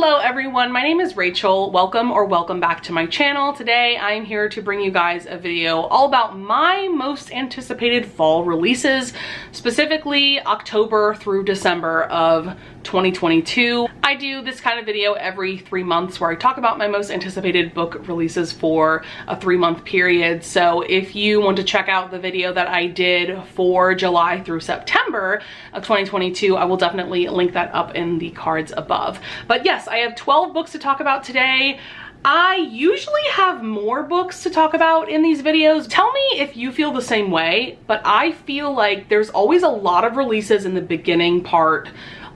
Hello everyone, my name is Rachel. Welcome back to my channel. Today I'm here to bring you guys a video all about my most anticipated fall releases, specifically October through December of 2022. I do this kind of video every 3 months where I talk about my most anticipated book releases for a 3-month period. So if you want to check out the video that I did for July through September of 2022, I will definitely link that up in the cards above. But yes, I have 12 books to talk about today. I usually have more books to talk about in these videos. Tell me if you feel the same way, but I feel like there's always a lot of releases in the beginning part,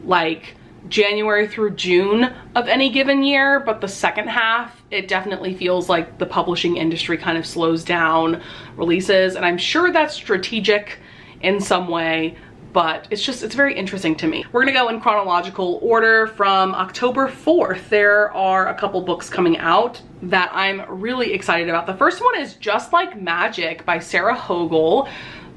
like January through June of any given year, but the second half, it definitely feels like the publishing industry kind of slows down releases, and I'm sure that's strategic in some way, but it's very interesting to me. We're gonna go in chronological order from October 4th. There are a couple books coming out that I'm really excited about. The first one is Just Like Magic by Sarah Hogle.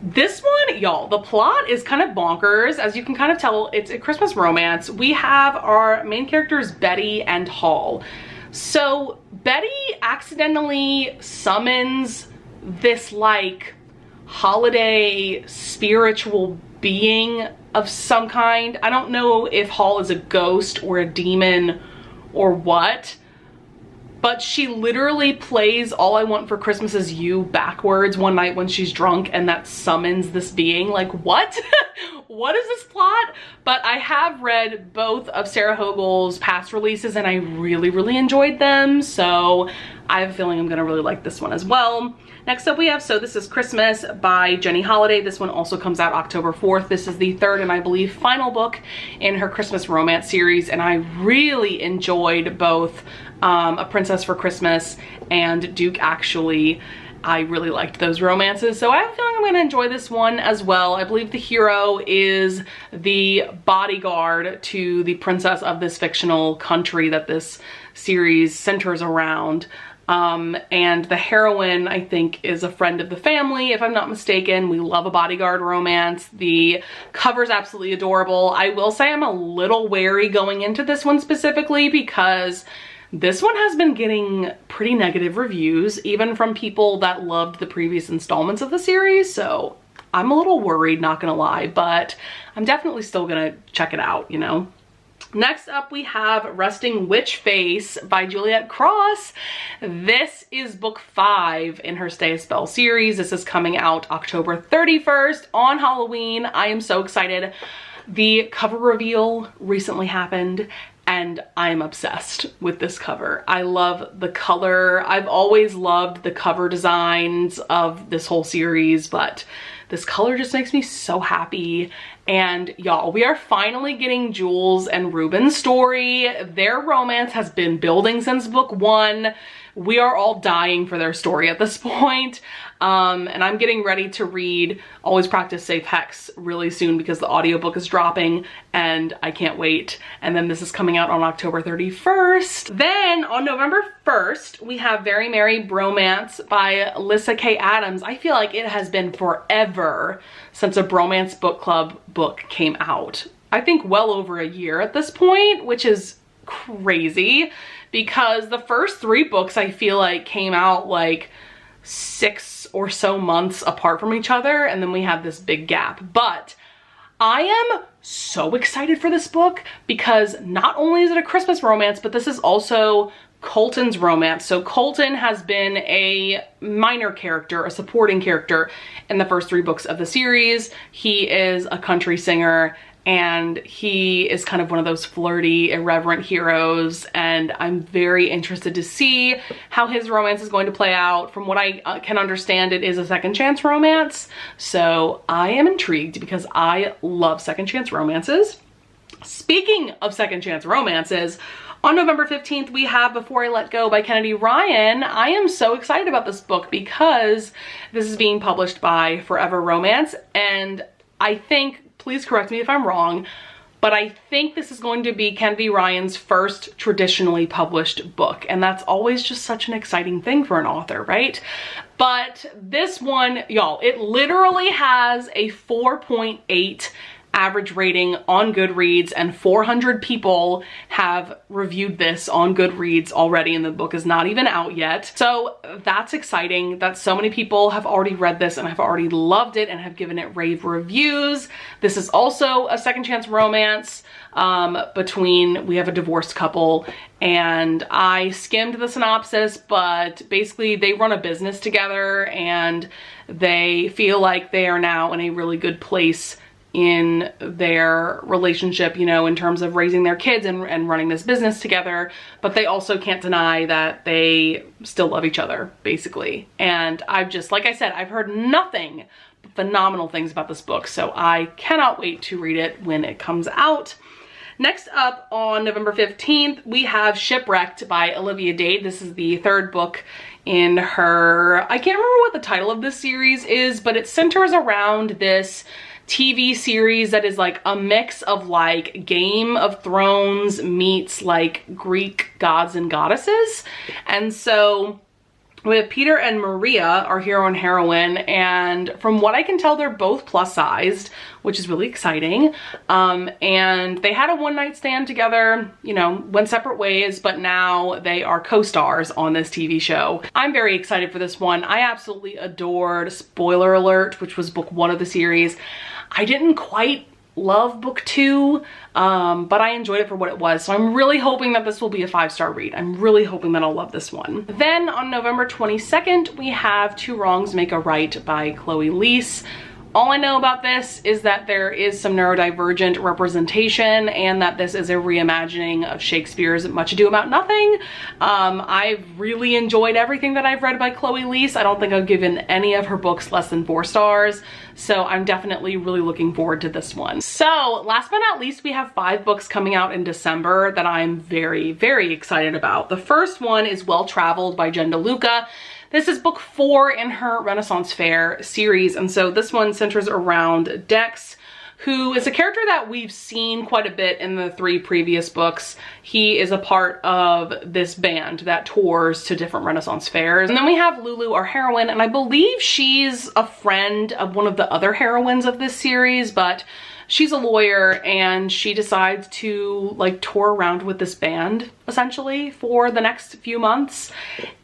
This one, y'all, the plot is kind of bonkers. As you can kind of tell, it's a Christmas romance. We have our main characters, Betty and Hall. So Betty accidentally summons this like holiday spiritual being of some kind. I don't know if Hall is a ghost or a demon or what, but she literally plays All I Want for Christmas Is You backwards one night when she's drunk, and that summons this being. Like, what? What is this plot? But I have read both of Sarah Hogle's past releases and I really enjoyed them, so I have a feeling I'm gonna really like this one as well. Next up we have So This Is Christmas by Jenny Holiday. This one also comes out October 4th. This is the third and I believe final book in her Christmas romance series, and I really enjoyed both A Princess for Christmas and Duke Actually. I really liked those romances, so I have a feeling I'm gonna enjoy this one as well. I believe the hero is the bodyguard to the princess of this fictional country that this series centers around. And the heroine, I think, is a friend of the family, if I'm not mistaken. We love a bodyguard romance. The cover's absolutely adorable. I will say I'm a little wary going into this one specifically because this one has been getting pretty negative reviews, even from people that loved the previous installments of the series, so I'm a little worried, not gonna lie, but I'm definitely still gonna check it out, you know? Next up we have Resting Witch Face by Juliet Cross. This is book 5 in her Stay a Spell series. This is coming out October 31st on Halloween. I am so excited. The cover reveal recently happened and I'm obsessed with this cover. I love the color. I've always loved the cover designs of this whole series, but this color just makes me so happy. And y'all, we are finally getting Jules and Ruben's story. Their romance has been building since book 1. We are all dying for their story at this point. And I'm getting ready to read Always Practice Safe Hex really soon because the audiobook is dropping and I can't wait. And then this is coming out on October 31st. Then on November 1st, we have Very Merry Bromance by Alyssa K. Adams. I feel like it has been forever since a Bromance book club book came out. I think well over a year at this point, which is crazy because the first 3 books I feel like came out like 6 or so months apart from each other, and then we have this big gap. But I am so excited for this book because not only is it a Christmas romance, but this is also Colton's romance. So Colton has been a minor character, a supporting character in the first 3 books of the series. He is a country singer and he is kind of one of those flirty, irreverent heroes, and I'm very interested to see how his romance is going to play out. From what I can understand, it is a second chance romance, so I am intrigued because I love second chance romances. Speaking of second chance romances, on November 15th, we have Before I Let Go by Kennedy Ryan. I am so excited about this book because this is being published by Forever Romance, and I think, please correct me if I'm wrong, but I think this is going to be Kennedy Ryan's first traditionally published book, and that's always just such an exciting thing for an author, right? But this one, y'all, it literally has a 4.8 average rating on Goodreads, and 400 people have reviewed this on Goodreads already, and the book is not even out yet. So that's exciting that so many people have already read this and have already loved it and have given it rave reviews. This is also a second chance romance we have a divorced couple, and I skimmed the synopsis, but basically they run a business together and they feel like they are now in a really good place in their relationship, you know, in terms of raising their kids and running this business together, but they also can't deny that they still love each other, basically. And I've just, like I said, I've heard nothing but phenomenal things about this book, so I cannot wait to read it when it comes out. Next up on November 15th, we have Shipwrecked by Olivia Dade. This is the third book in her, I can't remember what the title of this series is, but it centers around this TV series that is like a mix of like Game of Thrones meets like Greek gods and goddesses. And so we have Peter and Maria, our hero and heroine, and from what I can tell, they're both plus sized, which is really exciting. And they had a one night stand together, you know, went separate ways, but now they are co-stars on this TV show. I'm very excited for this one. I absolutely adored, spoiler alert, which was book 1 of the series. I didn't quite love book 2, but I enjoyed it for what it was. So I'm really hoping that this will be a 5-star read. I'm really hoping that I'll love this one. Then on November 22nd, we have Two Wrongs Make a Right by Chloe Leese. All I know about this is that there is some neurodivergent representation and that this is a reimagining of Shakespeare's Much Ado About Nothing. I've really enjoyed everything that I've read by Chloe Leese. I don't think I've given any of her books less than 4 stars. So I'm definitely really looking forward to this one. So last but not least, we have 5 books coming out in December that I'm very, very excited about. The first one is Well Traveled by Jen DeLuca. This is book 4 in her Renaissance Fair series, and so this one centers around Dex, who is a character that we've seen quite a bit in the 3 previous books. He is a part of this band that tours to different Renaissance fairs. And then we have Lulu, our heroine, and I believe she's a friend of one of the other heroines of this series, but she's a lawyer and she decides to like tour around with this band essentially for the next few months.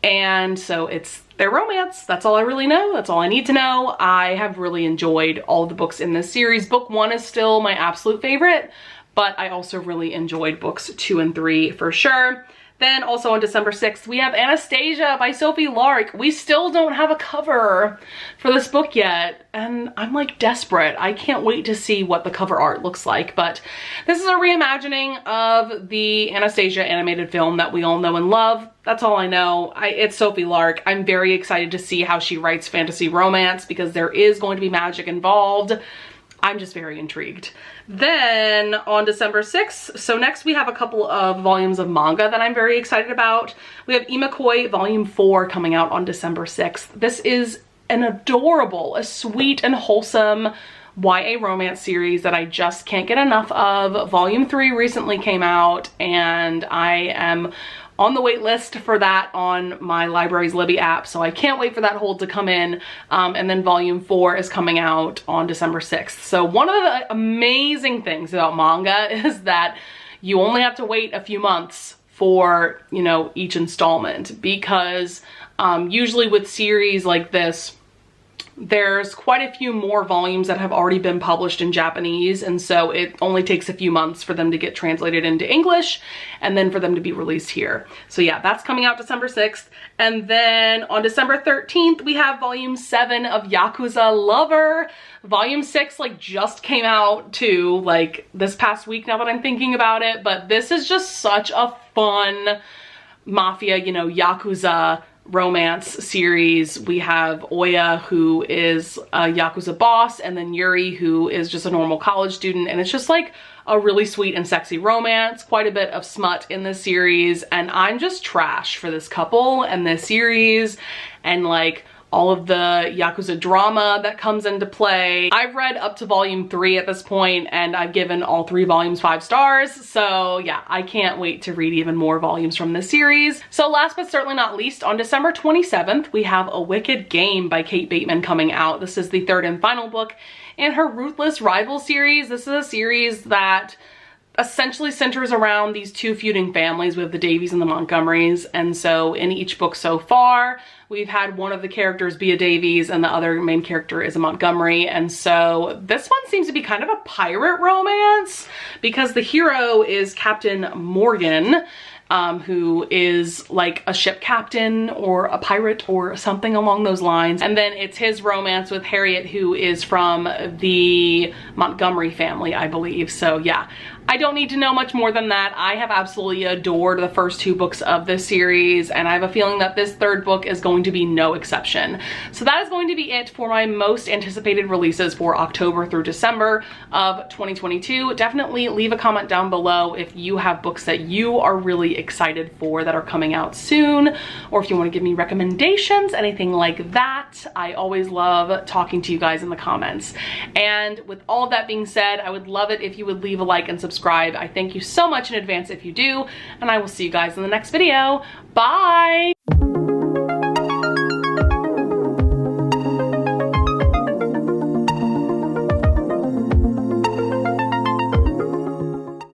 And so it's their romance. That's all I really know. That's all I need to know. I have really enjoyed all of the books in this series. Book 1 is still my absolute favorite, but I also really enjoyed books 2 and 3 for sure. Then also on December 6th, we have Anastasia by Sophie Lark. We still don't have a cover for this book yet, and I'm like desperate. I can't wait to see what the cover art looks like, but this is a reimagining of the Anastasia animated film that we all know and love. That's all I know. It's Sophie Lark. I'm very excited to see how she writes fantasy romance because there is going to be magic involved. I'm just very intrigued. Then on December 6th, so next we have a couple of volumes of manga that I'm very excited about. We have Emikoi Volume 4 coming out on December 6th. This is an adorable, a sweet and wholesome YA romance series that I just can't get enough of. Volume 3 recently came out and I am on the wait list for that on my library's Libby app, so I can't wait for that hold to come in. And then volume 4 is coming out on December 6th. So one of the amazing things about manga is that you only have to wait a few months for, you know, each installment, because usually with series like this, there's quite a few more volumes that have already been published in Japanese, and so it only takes a few months for them to get translated into English and then for them to be released here. So yeah, that's coming out December 6th. And then on December 13th, we have volume 7 of Yakuza Lover. Volume 6 like just came out too, like this past week now that I'm thinking about it, but this is just such a fun mafia, you know, Yakuza romance series. We have Oya, who is a Yakuza boss, and then Yuri, who is just a normal college student, and it's just like a really sweet and sexy romance. Quite a bit of smut in this series, and I'm just trash for this couple and this series, and like all of the Yakuza drama that comes into play. I've read up to volume 3 at this point, and I've given all 3 volumes 5 stars. So yeah, I can't wait to read even more volumes from this series. So last but certainly not least, on December 27th, we have A Wicked Game by Kate Bateman coming out. This is the 3rd and final book in her Ruthless Rival series. This is a series that essentially centers around these 2 feuding families with the Davies and the Montgomerys. And so in each book so far, we've had one of the characters be a Davies and the other main character is a Montgomery. And so this one seems to be kind of a pirate romance because the hero is Captain Morgan, who is like a ship captain or a pirate or something along those lines. And then it's his romance with Harriet, who is from the Montgomery family, I believe. So yeah, I don't need to know much more than that. I have absolutely adored the first 2 books of this series, and I have a feeling that this 3rd book is going to be no exception. So that is going to be it for my most anticipated releases for October through December of 2022. Definitely leave a comment down below if you have books that you are really excited for that are coming out soon, or if you want to give me recommendations, anything like that. I always love talking to you guys in the comments. And with all of that being said, I would love it if you would leave a like and subscribe. I thank you so much in advance if you do, and I will see you guys in the next video. Bye!